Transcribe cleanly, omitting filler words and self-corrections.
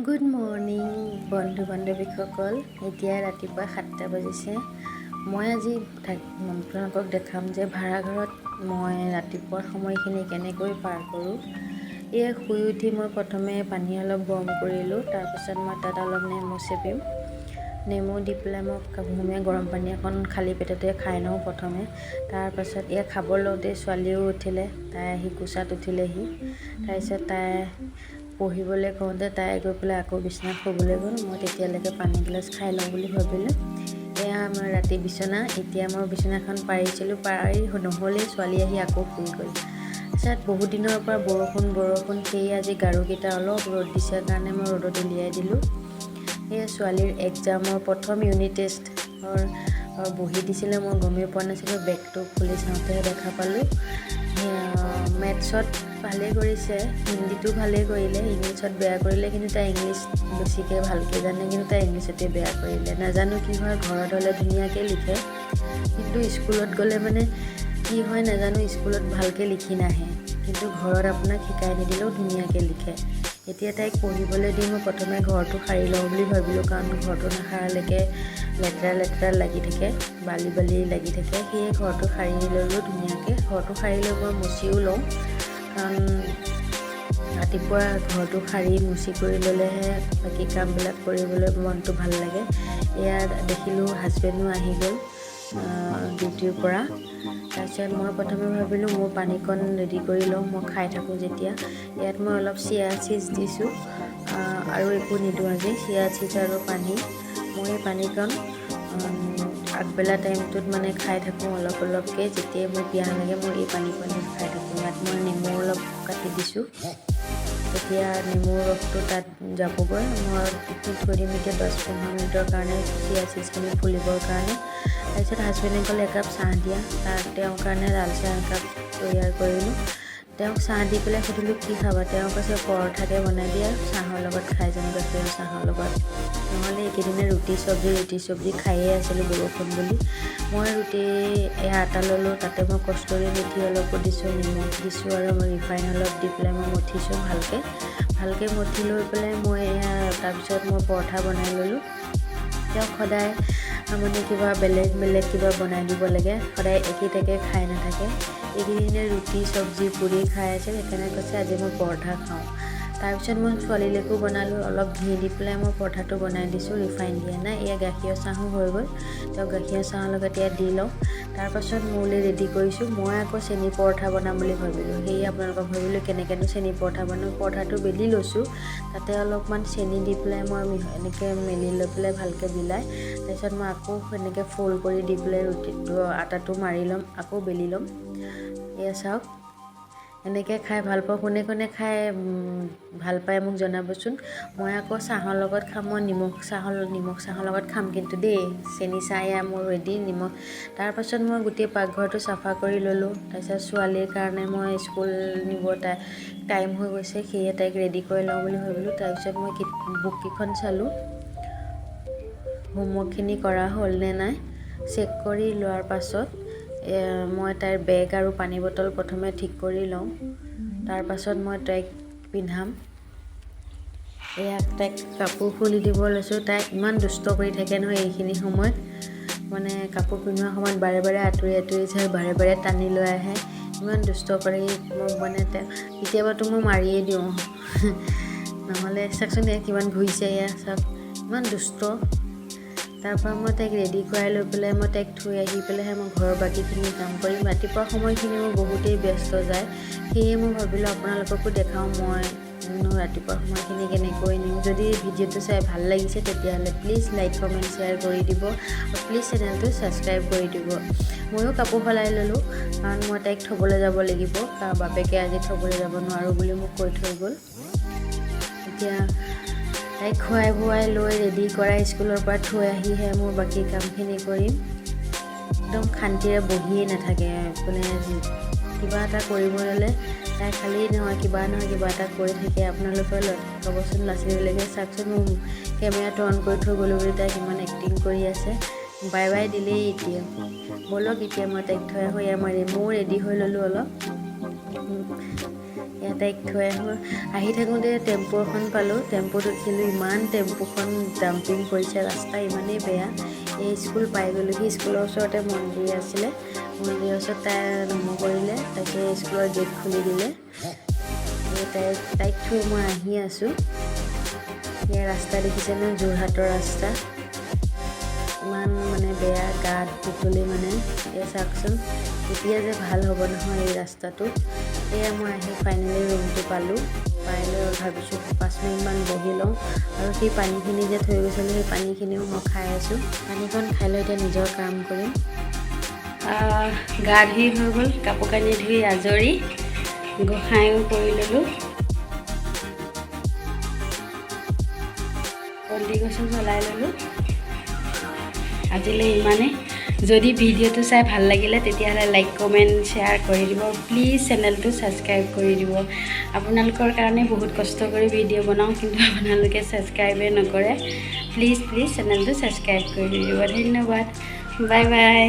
Good morning বন্ধু বান্ধৱীসকল। এতিয়া ৰাতিপুৱা 7টা বাজিছে। মই আজি আপোনালোকক দেখাম যে ভাড়াঘৰত মই ৰাতিপুৱাৰ সময়খিনি কেনেকৈ পাৰ কৰোঁ। এয়া শুই উঠি মই প্ৰথমে পানী অলপ গৰম কৰিলোঁ। তাৰপিছত মই তাত অলপ নেমু চেপিম। নেমু দি পেলাই মই কুহুমীয়া গৰম পানী এখন খালী পেটতে খাই লওঁ প্ৰথমে। তাৰপাছত এয়া খাব লওঁতে ছোৱালীও উঠিলে, তাই আহি কোচাত উঠিলেহি। তাৰপিছত তাই পঢ়িবলৈ কওঁতে তাই গৈ পেলাই আকৌ বিচনাত শুবলৈ গ'ল। মই তেতিয়ালৈকে পানী গিলাচ খাই লওঁ বুলি ভাবিলোঁ। এয়া আমাৰ ৰাতি বিচনা। এতিয়া মই বিচনাখন পাৰিছিলোঁ, পাৰি নহ'লেই ছোৱালী আহি আকৌ শুই গ'ল। তাৰপিছত বহুত দিনৰ পৰা বৰষুণ সেয়ে আজি গাৰুকেইটা অলপ ৰ'দ দিছে কাৰণে মই ৰ'দত উলিয়াই দিলোঁ। এয়া ছোৱালীৰ এক্সামৰ প্ৰথম ইউনিট টেষ্টৰ বহি দিছিলে, মই গমেই পোৱা নাছিলোঁ। বেগটো খুলি চাওঁতেহে দেখা পালোঁ। মেথছত ভালেই কৰিছে, হিন্দীটো ভালেই কৰিলে, ইংলিছত বেয়া কৰিলে। কিন্তু তাই ইংলিছ বেছিকৈ ভালকৈ জানে, কিন্তু তাই ইংলিছতে বেয়া কৰিলে। নাজানো কি হয়, ঘৰত হ'লে ধুনীয়াকৈ লিখে, কিন্তু স্কুলত গ'লে মানে কি হয় নাজানো, স্কুলত ভালকৈ লিখি নাহে, কিন্তু ঘৰত আপোনাক শিকাই নিদিলেও ধুনীয়াকৈ লিখে। এতিয়া তাইক পঢ়িবলৈ দি মই প্ৰথমে ঘৰটো সাৰি লওঁ বুলি ভাবিলোঁ, কাৰণ ঘৰটো নাসাৰালৈকে লেতেৰা লাগি থাকে, বালি লাগি থাকে। সেয়ে ঘৰটো সাৰি ল'লোঁ ধুনীয়াকৈ। ঘৰটো সাৰি লৈ মই মুচিও লওঁ, কাৰণ ৰাতিপুৱা ঘৰটো সাৰি মুচি কৰি ল'লেহে বাকী কামবিলাক কৰিবলৈ মনটো ভাল লাগে। এয়া দেখিলোঁ হাজবেণ্ডো আহি গ'ল ডিউটিৰ পৰা। তাৰপিছত মই প্ৰথমে ভাবিলোঁ মোৰ পানীকণ ৰেডি কৰি লওঁ, মই খাই থাকোঁ যেতিয়া। ইয়াত মই অলপ চিয়া চিজ দিছোঁ, আৰু একো নিদিওঁ আজি, চিয়া চিজ আৰু পানী। মই এই পানীকণ আগবেলা টাইমটোত মানে খাই থাকোঁ অলপকৈ। যেতিয়াই মোৰ পিয়াহ লাগে মই এই পানীকণ খাই থাকোঁ। ইয়াত মই নেমু অলপ কাটি দিছোঁ, এতিয়া নেমুৰ ৰসটো তাত যাবগৈ। মই থৈ দিম এতিয়া 10-15 মিনিটৰ কাৰণে চিয়া চিজখিনি ফুলিবৰ কাৰণে। তাৰপিছত হাজবেণ্ডে ক'লে একাপ চাহ দিয়া, তেওঁৰ কাৰণে লাল চাহ একাপ তৈয়াৰ কৰিলোঁ। তেওঁক চাহ দি পেলাই সুধিলোঁ কি খাবা। তেওঁ কৈছে পৰঠাকে বনাই দিয়া, চাহৰ লগত খাই যাম, গাখীৰৰ চাহৰ লগত। নহ'লে এইকেইদিনে ৰুটি চব্জি খায়ে আছিলোঁ বৰষুণ বুলি। মই ৰুটি আটা ল'লোঁ, তাতে মই কষ্টুৰি মেথি অলপো দিছোঁ, নিমখ দিছোঁ, আৰু মই ৰিফাইন অলপ দি পেলাই মই মঠিছোঁ ভালকৈ মঠি লৈ পেলাই মই তাৰপিছত মই পৰঠা বনাই ল'লোঁ। তেওঁক সদায় মানে কিবা বেলেগ কিবা বনাই দিব লাগে, সদায় একেইটাকে খাই নাথাকে। এইকেইদিনে ৰুটি চব্জি পুৰি খাই আছে, সেইকাৰণে কৈছে আজি মই পৰঠা খাওঁ। তাৰপিছত মই ছোৱালীলৈকো বনালোঁ, অলপ ঘি দি পেলাই মই পৰঠাটো বনাই দিছোঁ, ৰিফাইন দিয়া নাই। এয়া গাখীৰৰ চাহো হৈ গ'ল, তেওঁক গাখীৰৰ চাহৰ লগত ইয়াত দি লওঁ। তাৰপাছত মোলৈ ৰেডি কৰিছোঁ। মই আকৌ চেনি পৰঠা বনাম বুলি ভাবিলোঁ, সেয়ে আপোনালোকক ভাবিলোঁ কেনেকৈনো চেনি পৰঠা বনাওঁ। পৰঠাটো বেলি লৈছোঁ, তাতে অলপমান চেনি দি পেলাই মই এনেকৈ মেলি লৈ পেলাই ভালকৈ বিলাই, তাৰপিছত মই আকৌ এনেকৈ ফ'ল্ড কৰি দি পেলাই আটাটো মাৰি ল'ম, আকৌ বেলি ল'ম। এয়া চাওক, এনেকৈ খাই ভাল পাওঁ। কোনে খাই ভাল পায় মোক জনাবচোন। মই আকৌ চাহৰ লগত খাম, মই নিমখ চাহৰ লগত খাম কিন্তু দেই। চেনি চাহ এয়া মোৰ ৰেডি, নিমখ। তাৰপাছত মই গোটেই পাকঘৰটো চাফা কৰি ল'লোঁ। তাৰপিছত ছোৱালীৰ কাৰণে মই স্কুল নিব টাইম হৈ গৈছে, সেয়ে তাইক ৰেডি কৰি লওঁ বুলি ভাবিলোঁ। তাৰপিছত মই বুককেইখন চালোঁ, হোমৱৰ্কখিনি কৰা হ'ল নে নাই চেক কৰি লোৱাৰ পাছত মই তাইৰ বেগ আৰু পানী বটল প্ৰথমে ঠিক কৰি লওঁ। তাৰপাছত মই তাইক পিন্ধাম। এয়া তাইক কাপোৰ খুলি দিব লৈছোঁ। তাই ইমান দুষ্ট কৰি থাকে নহয় এইখিনি সময়ত, মানে কাপোৰ পিন্ধোৱাৰ সময়ত বাৰে আঁতৰি যায়, বাৰে টানি লৈ আহে, ইমান দুষ্ট কৰি মোক মানে কেতিয়াবাতো মই মাৰিয়ে দিওঁ নহ'লে চাওকচোন এয়া কিমান ঘূৰিছে, এয়া চাওক ইমান দুষ্ট। তাৰপৰা মই তাইক ৰেডি কৰাই লৈ পেলাই মই তাইক থৈ আহি পেলাইহে মই ঘৰৰ বাকীখিনি কাম কৰিম। ৰাতিপুৱা সময়খিনি মোৰ বহুতেই ব্যস্ত যায়, সেয়ে মই ভাবিলোঁ আপোনালোককো দেখাওঁ মই ৰাতিপুৱা সময়খিনি কেনেকৈ নিম। যদি ভিডিঅ'টো চাই ভাল লাগিছে তেতিয়াহ'লে প্লিজ লাইক কমেণ্ট শ্বেয়াৰ কৰি দিব, আৰু প্লিজ চেনেলটো ছাবস্ক্ৰাইব কৰি দিব। ময়ো কাপোৰ সলাই ল'লোঁ, কাৰণ মই তাইক থ'বলৈ যাব লাগিব, কাৰণ বাপেকে আজি থ'বলৈ যাব নোৱাৰোঁ বুলি মোক কৈ থৈ গ'ল। এতিয়া তাইক খুৱাই বোৱাই লৈ ৰেডি কৰাই স্কুলৰ পৰা থৈ আহিহে মোৰ বাকী কামখিনি কৰিম। একদম শান্তিৰে বহিয়ে নাথাকে, মানে কিবা এটা কৰিব ল'লে তাই খালী কিবা নহয় কিবা এটা কৰি থাকে। আপোনালোকে ক'বচোন ল'ৰা ছোৱালীবিলাকে, চাওকচোন মোৰ কেমেৰাটো অন কৰি থৈ গ'লোঁ বুলি তাই কিমান এক্টিং কৰি আছে। বাই দিলেই এতিয়া। ব'লক এতিয়া মই তাইক থৈ আহোঁ। মই ৰেডি হৈ ল'লোঁ অলপ। তাইক থৈ আহোঁ। আহি থাকোঁতে টেম্পু এখন পালোঁ, টেম্পুত উঠিলোঁ। ইমান টেম্পুখন জাম্পিং কৰিছে, ৰাস্তা ইমানেই বেয়া। এই স্কুল পাই গ'লোহি। স্কুলৰ ওচৰতে মন্দিৰ আছিলে, মন্দিৰৰ ওচৰত তাই নমো কৰিলে, তাৰপিছত স্কুলৰ গেট খুলি দিলে। তাইক থৈ মই আহি আছোঁ। ইয়াৰ ৰাস্তা দেখিছে ন, যোৰহাটৰ ৰাস্তা ইমান মানে বেয়া, গাত পিতলি মানে। এতিয়া চাওকচোন এতিয়া যে ভাল হ'ব নহয় এই ৰাস্তাটো। এয়া মই আহি ফাইনেলি ৰুমটো পালোঁ। পাই লৈ ভাবিছোঁ 5 মিনিটমান বহি লওঁ, আৰু সেই পানীখিনি যে থৈ গৈছিলোঁ সেই পানীখিনিও মই খাই আছোঁ। পানীকণ খাই লৈ এতিয়া নিজৰ কাম কৰিম। গা ধুই হৈ গ'ল, কাপোৰ কানি ধুই আজৰি, গোসাঁইও কৰি ল'লোঁ। বন্তি গছো জ্বলাই ল'লোঁ। আজিলৈ ইমানেই। যদি ভিডিঅ'টো চাই ভাল লাগিলে তেতিয়াহ'লে লাইক, কমেণ্ট, শ্বেয়াৰ কৰি দিব। প্লিজ চেনেলটো ছাবস্ক্ৰাইব কৰি দিব। আপোনালোকৰ কাৰণে বহুত কষ্ট কৰি ভিডিঅ' বনাওঁ, কিন্তু আপোনালোকে ছাবস্ক্ৰাইবেই নকৰে। প্লিজ চেনেলটো ছাবস্ক্ৰাইব কৰি দিব। ধন্যবাদ। Bye bye.